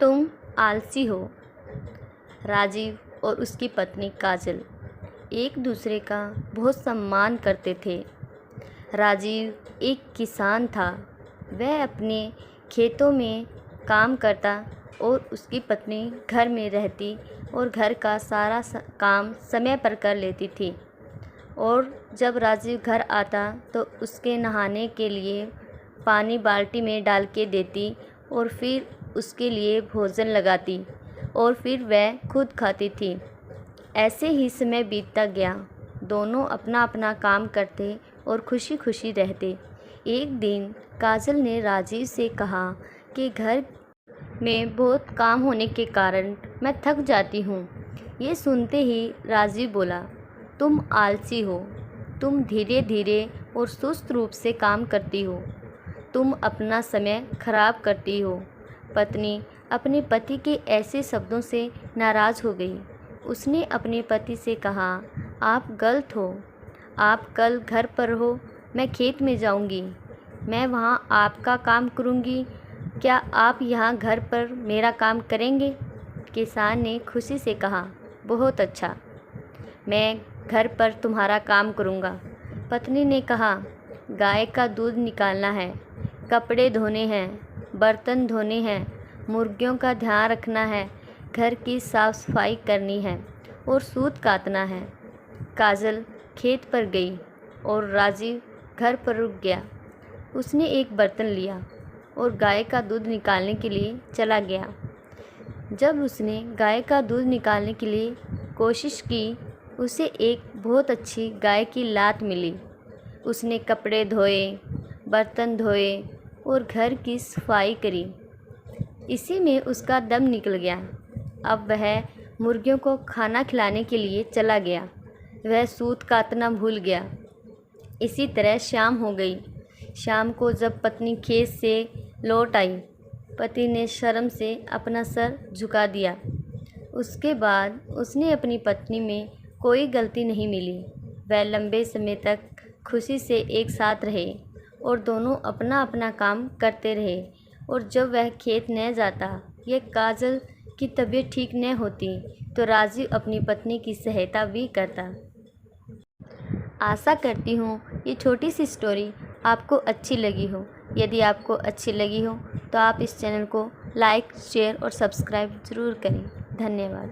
तुम आलसी हो। राजीव और उसकी पत्नी काजल एक दूसरे का बहुत सम्मान करते थे। राजीव एक किसान था। वह अपने खेतों में काम करता और उसकी पत्नी घर में रहती और घर का सारा काम समय पर कर लेती थी। और जब राजीव घर आता तो उसके नहाने के लिए पानी बाल्टी में डाल के देती और फिर उसके लिए भोजन लगाती और फिर वह खुद खाती थी। ऐसे ही समय बीतता गया। दोनों अपना अपना काम करते और खुशी खुशी रहते। एक दिन काजल ने राजीव से कहा कि घर में बहुत काम होने के कारण मैं थक जाती हूँ। ये सुनते ही राजीव बोला, तुम आलसी हो। तुम धीरे धीरे और सुस्त रूप से काम करती हो। तुम अपना समय खराब करती हो। पत्नी अपने पति के ऐसे शब्दों से नाराज़ हो गई। उसने अपने पति से कहा, आप गलत हो। आप कल घर पर हो, मैं खेत में जाऊंगी। मैं वहाँ आपका काम करूंगी। क्या आप यहाँ घर पर मेरा काम करेंगे? किसान ने खुशी से कहा, बहुत अच्छा, मैं घर पर तुम्हारा काम करूँगा। पत्नी ने कहा, गाय का दूध निकालना है, कपड़े धोने हैं, बर्तन धोने हैं, मुर्गियों का ध्यान रखना है, घर की साफ़ सफाई करनी है और सूत काटना है। काजल खेत पर गई और राजीव घर पर रुक गया। उसने एक बर्तन लिया और गाय का दूध निकालने के लिए चला गया। जब उसने गाय का दूध निकालने के लिए कोशिश की, उसे एक बहुत अच्छी गाय की लात मिली। उसने कपड़े धोए, बर्तन धोए और घर की सफाई करी। इसी में उसका दम निकल गया। अब वह मुर्गियों को खाना खिलाने के लिए चला गया। वह सूत काटना भूल गया। इसी तरह शाम हो गई। शाम को जब पत्नी खेत से लौट आई, पति ने शर्म से अपना सर झुका दिया। उसके बाद उसने अपनी पत्नी में कोई गलती नहीं मिली। वह लंबे समय तक खुशी से एक साथ रहे और दोनों अपना अपना काम करते रहे। और जब वह खेत न जाता या काजल की तबीयत ठीक न होती तो राजीव अपनी पत्नी की सहायता भी करता। आशा करती हूँ ये छोटी सी स्टोरी आपको अच्छी लगी हो। यदि आपको अच्छी लगी हो तो आप इस चैनल को लाइक, शेयर और सब्सक्राइब ज़रूर करें। धन्यवाद।